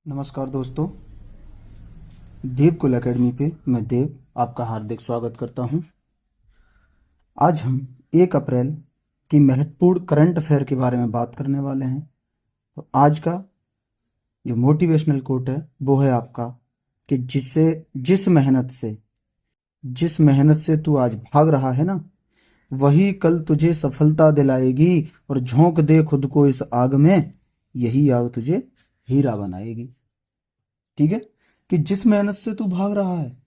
नमस्कार दोस्तों, देवकुल एकेडमी पे मैं देव आपका हार्दिक स्वागत करता हूं। आज हम 1 अप्रैल की महत्वपूर्ण करंट अफेयर के बारे में बात करने वाले हैं। तो आज का जो मोटिवेशनल कोट है वो है आपका कि जिस मेहनत से तू आज भाग रहा है ना, वही कल तुझे सफलता दिलाएगी। और झोंक दे खुद को इस आग में, यही आग तुझे हीरा बनाएगी। ठीक है, कि जिस मेहनत से तू भाग रहा है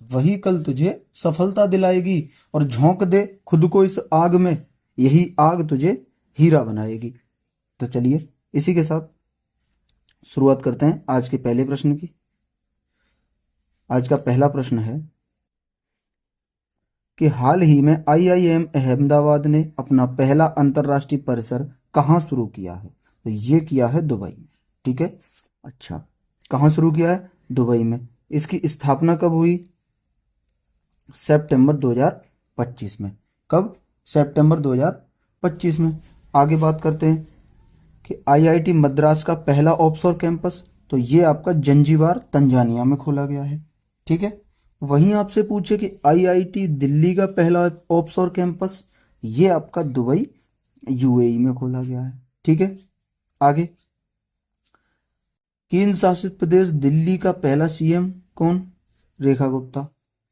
वही कल तुझे सफलता दिलाएगी, और झोंक दे खुद को इस आग में, यही आग तुझे हीरा बनाएगी। तो चलिए इसी के साथ शुरुआत करते हैं आज के पहले प्रश्न की। आज का पहला प्रश्न है कि हाल ही में IIM अहमदाबाद ने अपना पहला अंतरराष्ट्रीय परिसर कहाँ शुरू किया है? तो ये किया है दुबई में। ठीक है, अच्छा, कहाँ शुरू किया है? दुबई में। इसकी स्थापना कब हुई? सितंबर 2025 में। कब? सितंबर 2025 में। आगे बात करते हैं कि IIT मद्रास का पहला ऑफशोर कैंपस, तो ये आपका जंजीबार तंजानिया में खोला गया है। ठीक है, वहीं आपसे पूछे कि IIT दिल्ली का पहला ऑफशोर कैंपस, ये आपका दुबई UAE में खोला गया है। ठीक है, आगे, केंद्र शासित प्रदेश दिल्ली का पहला CM कौन? रेखा गुप्ता।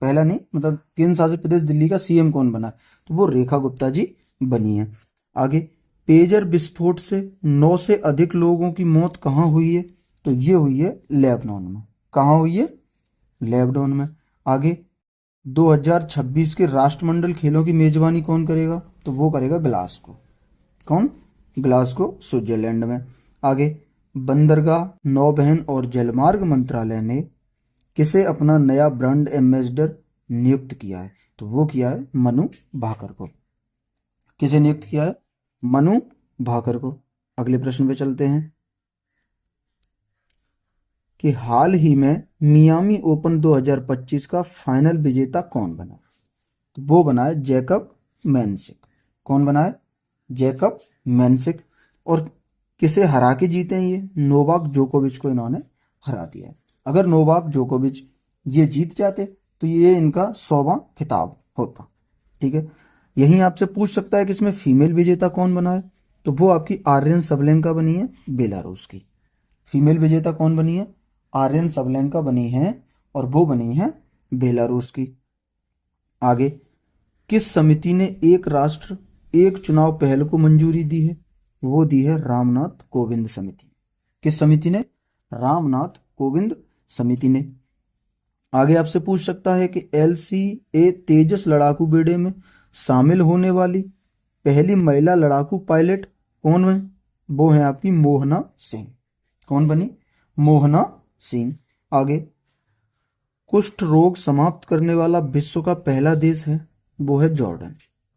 पहला नहीं, मतलब केंद्र शासित प्रदेश दिल्ली का CM कौन बना? तो वो रेखा गुप्ता जी बनी है। आगे, पेजर विस्फोट से 9 से अधिक लोगों की मौत कहाँ हुई है? तो ये हुई है लेबनान में। कहाँ हुई है? लेबनान में। आगे, 2026 के राष्ट्रमंडल खेलों की मेजबानी कौन करेगा? तो वो करेगा ग्लासगो। कौन? ग्लासगो, स्विट्जरलैंड में। आगे, बंदरगाह, नौवहन और जलमार्ग मंत्रालय ने किसे अपना नया ब्रांड एम्बेसडर नियुक्त किया है? तो वो किया है मनु भाकर को। किसे नियुक्त किया है? मनु भाकर को। अगले प्रश्न पे चलते हैं कि हाल ही में मियामी ओपन 2025 का फाइनल विजेता कौन बना? तो वो बना है जैकब मैनसिक। कौन बना है? जैकब मैनसिक। और किसे हरा के जीते हैं ये? नोवाक जोकोविच को इन्होंने हरा दिया है। अगर नोवाक जोकोविच ये जीत जाते तो ये इनका 100वां खिताब होता। ठीक है, यही आपसे पूछ सकता है कि इसमें फीमेल विजेता कौन बना है? तो वो आपकी आर्यन सबलेंका बनी है, बेलारूस की। फीमेल विजेता कौन बनी है? आर्यन सबलेंका बनी है, और वो बनी है बेलारूस की। आगे, किस समिति ने एक राष्ट्र एक चुनाव पहल को मंजूरी दी है? वो दी है रामनाथ कोविंद समिति। किस समिति ने? रामनाथ कोविंद समिति ने। आगे आपसे पूछ सकता है कि LCA तेजस लड़ाकू बेड़े में शामिल होने वाली पहली महिला लड़ाकू पायलट कौन है? वो है आपकी मोहना सिंह। कौन बनी? मोहना सिंह। आगे, कुष्ठ रोग समाप्त करने वाला विश्व का पहला देश है, वो है जॉर्डन।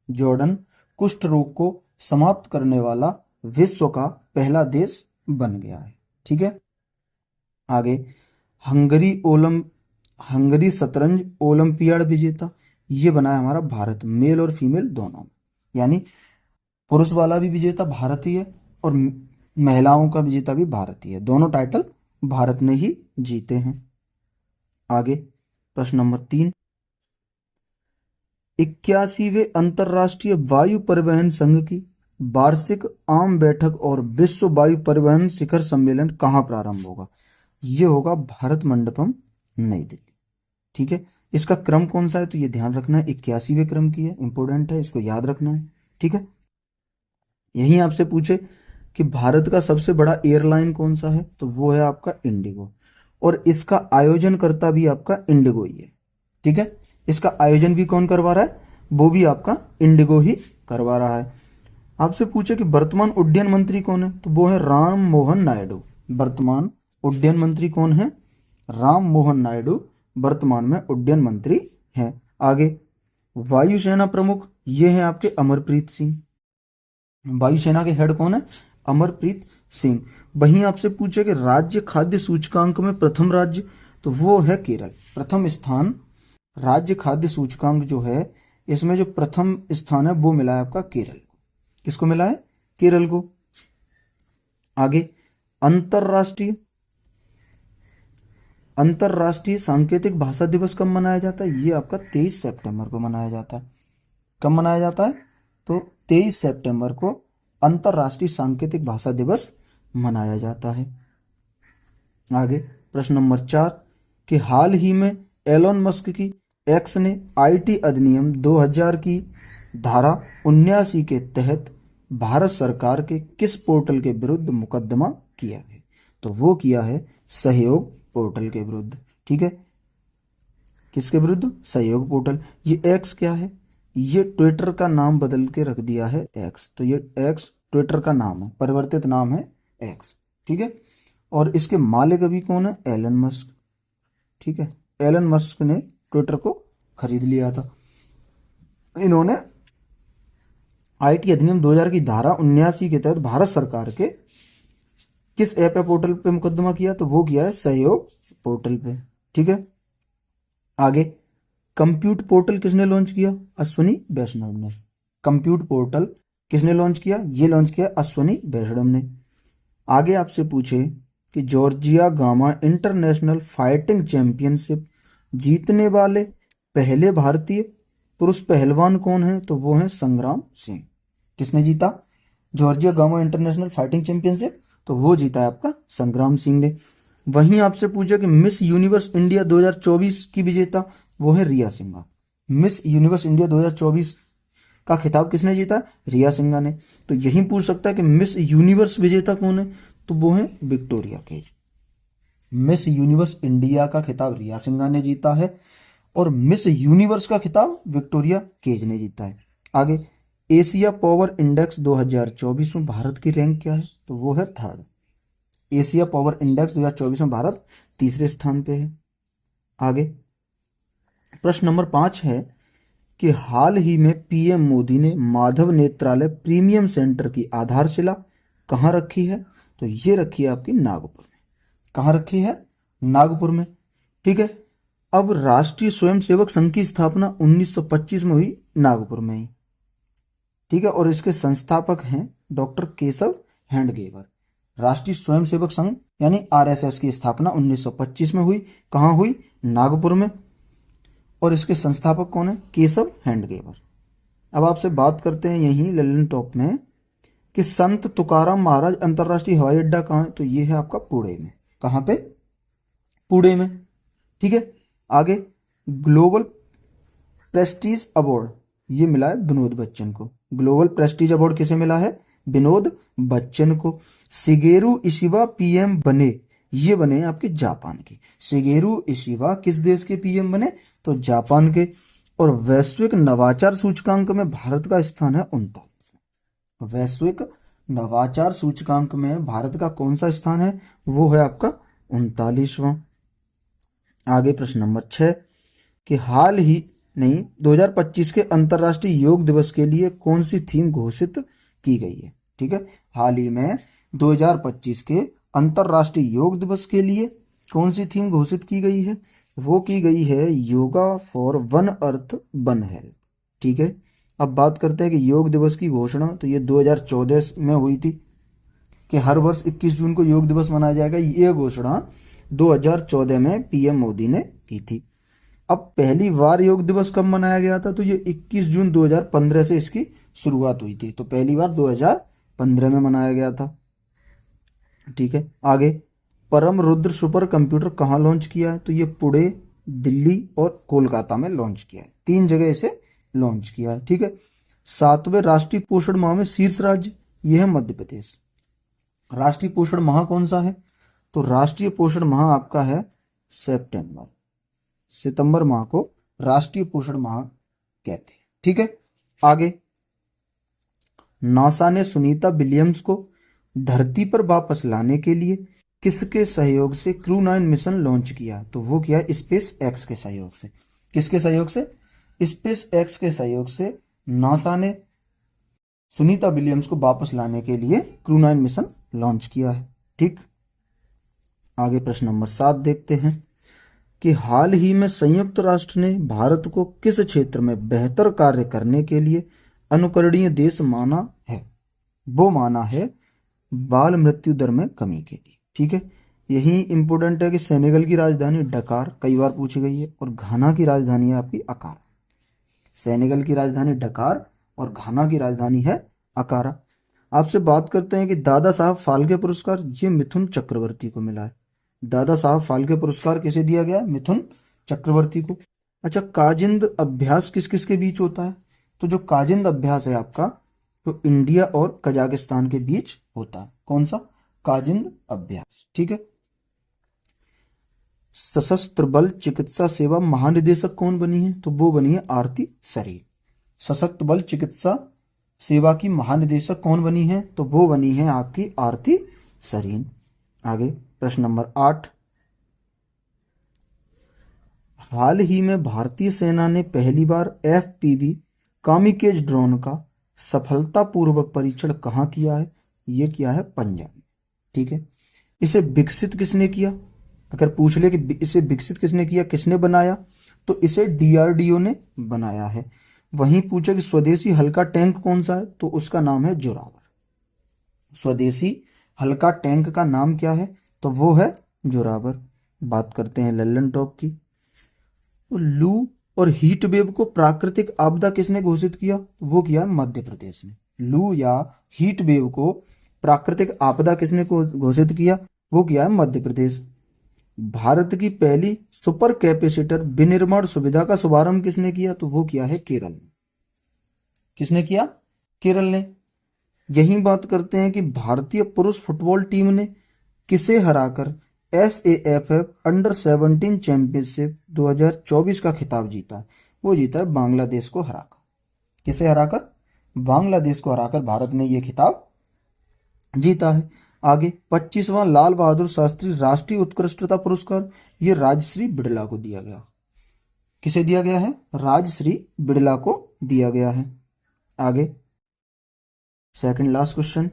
जॉर्डन कुष्ठ रोग को समाप्त करने वाला विश्व का पहला देश बन गया है। ठीक है, आगे, हंगरी शतरंज ओलंपियाड विजेता, ये बना है हमारा भारत। मेल और फीमेल दोनों, यानी पुरुष वाला भी विजेता भारतीय है और महिलाओं का विजेता भी भारतीय है। दोनों टाइटल भारत ने ही जीते हैं। आगे, प्रश्न नंबर 3, 81वें अंतरराष्ट्रीय वायु परिवहन संघ की वार्षिक आम बैठक और विश्व वायु परिवहन शिखर सम्मेलन कहाँ प्रारंभ होगा? ये होगा भारत मंडपम, नई दिल्ली। ठीक है, इसका क्रम कौन सा है? तो ये ध्यान रखना है, 81वें क्रम की है, इंपोर्टेंट है, इसको याद रखना है। ठीक है, यही आपसे पूछे कि भारत का सबसे बड़ा एयरलाइन कौन सा है? तो वो है आपका इंडिगो, और इसका आयोजन करता भी आपका इंडिगो ही है। ठीक है, इसका आयोजन भी कौन करवा रहा है? वो भी आपका इंडिगो ही करवा रहा है। आपसे पूछे कि वर्तमान उड्डयन मंत्री कौन है? तो वो है राम मोहन नायडू। वर्तमान उड्डयन मंत्री कौन है? राम मोहन नायडू वर्तमान में उड्डयन मंत्री हैं। आगे, वायुसेना प्रमुख, ये हैं आपके अमरप्रीत सिंह। वायुसेना के हेड कौन है? अमरप्रीत सिंह। वहीं आपसे पूछे कि राज्य खाद्य सूचकांक में प्रथम राज्य, तो वो है केरल। प्रथम स्थान राज्य खाद्य सूचकांक जो है, इसमें जो प्रथम स्थान है वो मिला है आपका केरल को। किसको मिला है? केरल को। आगे, अंतरराष्ट्रीय अंतरराष्ट्रीय सांकेतिक भाषा दिवस कब मनाया जाता है? ये आपका 23 सितंबर को मनाया जाता है। कब मनाया जाता है? तो 23 सितंबर को अंतरराष्ट्रीय सांकेतिक भाषा दिवस मनाया जाता है। आगे प्रश्न नंबर 4 कि हाल ही में एलोन मस्क की एक्स ने आईटी अधिनियम 2000 की धारा 79 के तहत भारत सरकार के किस पोर्टल के विरुद्ध मुकदमा किया है? तो वो किया है सहयोग पोर्टल के विरुद्ध। ठीक है, किसके विरुद्ध? सहयोग पोर्टल। ये एक्स क्या है? ये ट्विटर का नाम बदल के रख दिया है एक्स। तो ये एक्स ट्विटर का नाम है, परिवर्तित नाम है एक्स। ठीक है, और इसके मालिक अभी कौन है? Elon Musk. ठीक है, एलन मस्क ने ट्विटर को खरीद लिया था। इन्होंने आईटी अधिनियम 2000 की धारा 79 के तहत भारत सरकार के किस ऐप या पोर्टल पे मुकदमा किया? तो वो किया है सहयोग पोर्टल पे। ठीक है, आगे कंप्यूट पोर्टल किसने लॉन्च किया? अश्वनी वैष्णव ने। कंप्यूट पोर्टल किसने लॉन्च किया? ये लॉन्च किया अश्वनी वैष्णव ने। आगे आपसे पूछे कि Georgia gamma international fighting championship जीतने वाले पहले भारतीय पुरुष पहलवान कौन है? तो वो है संग्राम सिंह। किसने जीता Georgia gamma international fighting championship? तो वो जीता है आपका संग्राम सिंह ने। वहीं आपसे पूछा कि मिस यूनिवर्स इंडिया 2024 की विजेता वो है रिया सिंघा। मिस यूनिवर्स इंडिया 2024 का खिताब किसने जीता? रिया सिंघा ने। तो यही पूछ सकता है कि मिस यूनिवर्स विजेता कौन है? तो वो है Victoria Cage. Miss Universe India का खिताब रिया सिंघा ने जीता है और मिस यूनिवर्स का खिताब विक्टोरिया केज ने जीता है। आगे एशिया पावर इंडेक्स 2024 में भारत की रैंक क्या है? तो वो है थर्ड। एशिया पावर इंडेक्स 2024 में भारत तीसरे स्थान पे है। आगे प्रश्न नंबर 5 है कि हाल ही में पीएम मोदी ने माधव नेत्रालय प्रीमियम सेंटर की आधारशिला कहाँ रखी है? तो ये रखी है आपकी नागपुर में। कहाँ रखी है? नागपुर में। ठीक है, अब राष्ट्रीय स्वयंसेवक संघ की स्थापना 1925 में हुई नागपुर में ही। ठीक है, और इसके संस्थापक हैं डॉक्टर केशव हेडगेवर। राष्ट्रीय स्वयंसेवक संघ यानी आरएसएस की स्थापना 1925 में हुई। कहाँ हुई? नागपुर में। और इसके संस्थापक कौन है? केशव हेडगेवर। अब आपसे बात करते हैं यहीं ललन टॉप में कि संत तुकाराम महाराज अंतरराष्ट्रीय हवाई अड्डा कहाँ है? तो ये है आपका पुणे में। कहाँ पे? पुणे में। ठीक है, आगे ग्लोबल प्रेस्टीज अवार्ड ये मिला है विनोद बच्चन को। ग्लोबल प्रेस्टीज अवार्ड किसे मिला है? विनोद बच्चन को। शिगेरू इशिबा पीएम बने, ये बने आपके जापान के। शिगेरू इशिबा किस देश के पीएम बने? तो जापान के। और वैश्विक नवाचार सूचकांक में भारत का स्थान है 39। वैश्विक नवाचार सूचकांक में भारत का कौन सा स्थान है? वो है आपका 39वां। आगे प्रश्न नंबर 6 कि हाल ही 2025 के अंतर्राष्ट्रीय योग दिवस के लिए कौन सी थीम घोषित की गई है? ठीक है, हाल ही में 2025 के अंतर्राष्ट्रीय योग दिवस के लिए कौन सी थीम घोषित की गई है? वो की गई है yoga for one earth one health. ठीक है, अब बात करते हैं कि योग दिवस की घोषणा तो ये 2014 में हुई थी कि हर वर्ष 21 जून को योग दिवस मनाया जाएगा। ये घोषणा 2014 में पीएम मोदी ने की थी। अब पहली बार योग दिवस कब मनाया गया था? तो ये 21 जून 2015 से इसकी शुरुआत हुई थी। तो पहली बार 2015 में मनाया गया था। ठीक है, आगे परम रुद्र सुपर कंप्यूटर कहाँ लॉन्च किया है? तो ये पुणे, दिल्ली और कोलकाता में लॉन्च किया है। 3 जगह इसे लॉन्च किया है। ठीक है, 7वें राष्ट्रीय पोषण माह में शीर्ष राज्य यह है मध्य प्रदेश। राष्ट्रीय पोषण माह कौन सा है? तो राष्ट्रीय पोषण माह आपका है सितंबर माह को राष्ट्रीय पोषण माह कहते हैं। ठीक है, आगे नासा ने सुनीता विलियम्स को धरती पर वापस लाने के लिए किसके सहयोग से क्रू 9 मिशन लॉन्च किया? तो वो किया स्पेस एक्स के सहयोग से। किसके सहयोग से? स्पेस एक्स के सहयोग से नासा ने सुनीता विलियम्स को वापस लाने के लिए क्रू 9 मिशन लॉन्च किया है। ठीक, आगे प्रश्न नंबर 7 देखते हैं कि हाल ही में संयुक्त राष्ट्र ने भारत को किस क्षेत्र में बेहतर कार्य करने के लिए अनुकरणीय देश माना है? वो माना है बाल मृत्यु दर में कमी के लिए। ठीक है, यही इंपॉर्टेंट है कि सेनेगल की राजधानी डकार कई बार पूछी गई है, और घाना की राजधानी है आपकी अकारा। सेनेगल की राजधानी डकार और घाना की राजधानी है अकारा। आपसे बात करते हैं कि दादा साहब फाल्के पुरस्कार, ये मिथुन चक्रवर्ती को मिला है। दादा साहब फाल्के पुरस्कार किसे दिया गया है? मिथुन चक्रवर्ती को। अच्छा, काजिंद अभ्यास किस किस के बीच होता है? तो जो काजिंद अभ्यास है आपका, तो इंडिया और कजाकिस्तान के बीच होता है। कौन सा? काजिंद अभ्यास। ठीक है। सशस्त्र बल चिकित्सा सेवा महानिदेशक कौन बनी है? तो वो बनी है आरती सरीन। सशस्त्र बल चिकित्सा सेवा की महानिदेशक कौन बनी है? तो वो बनी है आपकी आरती सरीन। आगे प्रश्न नंबर 8। हाल ही में भारतीय सेना ने पहली बार FPV कामिकेज ड्रोन का सफलतापूर्वक परीक्षण कहाँ किया है? ये किया है पंजाब में। ठीक है। इसे विकसित किसने किया? अगर पूछ ले कि इसे विकसित किसने किया, किसने बनाया, तो इसे DRDO ने बनाया है। वहीं पूछे कि स्वदेशी हल्का टैंक कौन सा है, तो उसका नाम है जोरावर। स्वदेशी हल्का टैंक का नाम क्या है? तो वो है जोरावर। बात करते हैं लल्लन टॉप की। तो लू और हीट वेव को प्राकृतिक आपदा किसने घोषित किया? वो किया है मध्य प्रदेश ने। लू या हीट वेव को प्राकृतिक आपदा किसने घोषित किया? वो किया है मध्य प्रदेश। भारत की पहली सुपर कैपेसिटर विनिर्माण सुविधा का शुभारंभ किसने किया? तो वो किया है केरल ने। किसने किया? केरल ने। यही बात करते हैं कि भारतीय पुरुष फुटबॉल टीम ने किसे हराकर SAFF अंडर-17 चैंपियनशिप 2024 का खिताब जीता है? वो जीता है बांग्लादेश को हराकर। किसे हराकर? बांग्लादेश को हराकर भारत ने ये खिताब जीता है। आगे 25वां लाल बहादुर शास्त्री राष्ट्रीय उत्कृष्टता पुरस्कार, ये राजश्री बिड़ला को दिया गया। किसे दिया गया है? राजश्री बिड़ला को दिया गया है। आगे सेकंड लास्ट क्वेश्चन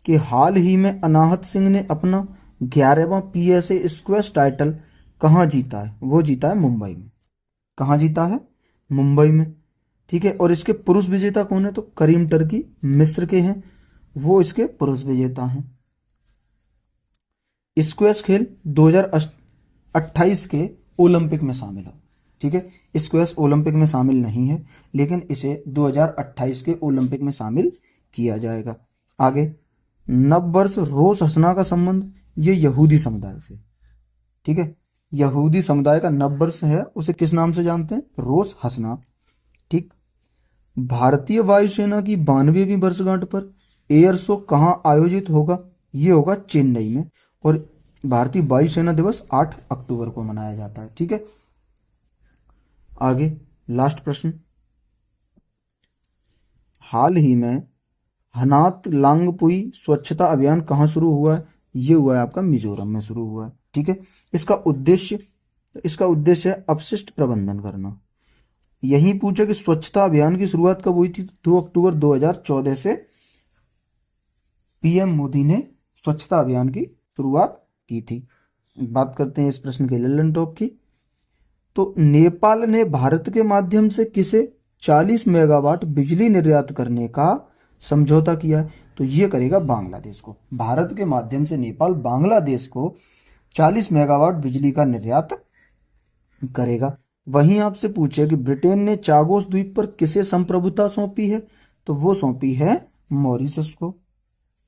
कि हाल ही में अनाहत सिंह ने अपना 11वां PSA स्क्वैश टाइटल कहाँ जीता है? वो जीता है मुंबई में। कहाँ जीता है? मुंबई में। ठीक है। और इसके पुरुष विजेता कौन है? तो करीम टर्की मिस्र के हैं, वो इसके पुरुष विजेता हैं। स्क्वैश खेल 2028 के ओलंपिक में शामिल हो। ठीक है। स्क्वैश ओलंपिक में शामिल नहीं है, लेकिन इसे 2028 के ओलंपिक में शामिल किया जाएगा। आगे नववर्ष रोश हसना का संबंध, ये यहूदी समुदाय से। ठीक है। यहूदी समुदाय का नववर्ष है, उसे किस नाम से जानते हैं? रोश हसना। ठीक। भारतीय वायुसेना की 92वीं वर्षगांठ पर एयर शो कहाँ आयोजित होगा? ये होगा चेन्नई में। और भारतीय वायुसेना दिवस 8 अक्टूबर को मनाया जाता है। ठीक है। आगे लास्ट प्रश्न, हाल ही में हनात लांगपुई स्वच्छता अभियान कहाँ शुरू हुआ है? ये हुआ है आपका मिजोरम में शुरू हुआ है। ठीक है। इसका उद्देश्य है अपशिष्ट प्रबंधन करना। यही पूछा कि स्वच्छता अभियान की शुरुआत कब हुई थी? 2 अक्टूबर 2014 से PM मोदी ने स्वच्छता अभियान की शुरुआत की थी। बात करते हैं इस प्रश्न के लल्लन टॉप की। तो नेपाल ने भारत के माध्यम से किसे 40 मेगावाट बिजली निर्यात करने का समझौता किया? तो ये करेगा बांग्लादेश को। भारत के माध्यम से नेपाल बांग्लादेश को 40 मेगावाट बिजली का निर्यात करेगा। वहीं आपसे पूछे कि ब्रिटेन ने चागोस द्वीप पर किसे संप्रभुता सौंपी है? तो वो सौंपी है मॉरिशस को।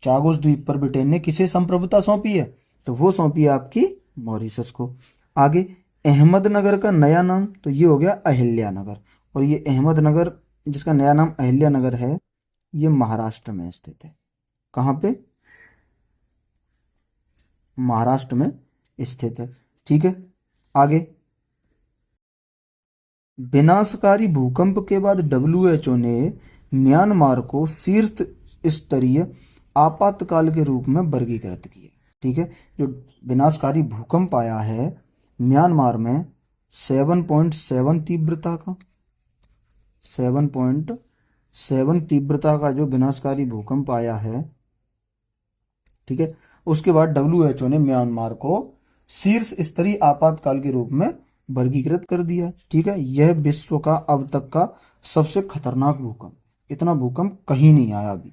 चागोस द्वीप पर ब्रिटेन ने किसे संप्रभुता सौंपी है? तो वो सौंपी है आपकी मॉरिशस को। आगे अहमदनगर का नया नाम, तो ये हो गया अहिल्यानगर। और ये अहमदनगर जिसका नया नाम अहिल्यानगर है, ये महाराष्ट्र में स्थित है। कहाँ पे? महाराष्ट्र में स्थित है। ठीक है। आगे विनाशकारी भूकंप के बाद WHO ने म्यांमार को शीर्ष स्तरीय आपातकाल के रूप में वर्गीकृत किया। ठीक है। जो विनाशकारी भूकंप आया है म्यांमार में 7.7 तीव्रता का, 7.7 तीव्रता का जो विनाशकारी भूकंप आया है, ठीक है, उसके बाद WHO ने म्यांमार को शीर्ष स्तरीय आपातकाल के रूप में वर्गीकृत कर दिया। ठीक है। यह विश्व का अब तक का सबसे खतरनाक भूकंप, इतना भूकंप कहीं नहीं आया अभी।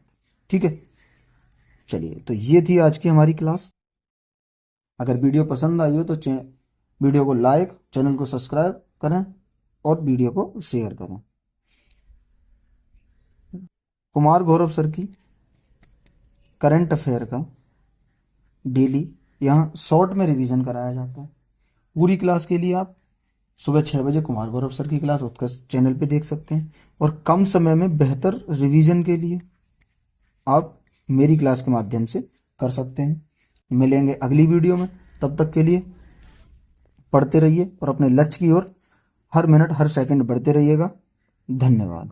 ठीक है। चलिए, तो ये थी आज की हमारी क्लास। अगर वीडियो पसंद आई हो तो वीडियो को लाइक, चैनल को सब्सक्राइब करें और वीडियो को शेयर करें। कुमार गौरव सर की करंट अफेयर का डेली यहाँ शॉर्ट में रिवीजन कराया जाता है। पूरी क्लास के लिए आप सुबह 6 बजे कुमार गौरव सर की क्लास उत्कर्ष चैनल पे देख सकते हैं, और कम समय में बेहतर रिवीजन के लिए आप मेरी क्लास के माध्यम से कर सकते हैं। मिलेंगे अगली वीडियो में, तब तक के लिए पढ़ते रहिए और अपने लक्ष्य की ओर हर मिनट हर सेकंड बढ़ते रहिएगा। धन्यवाद।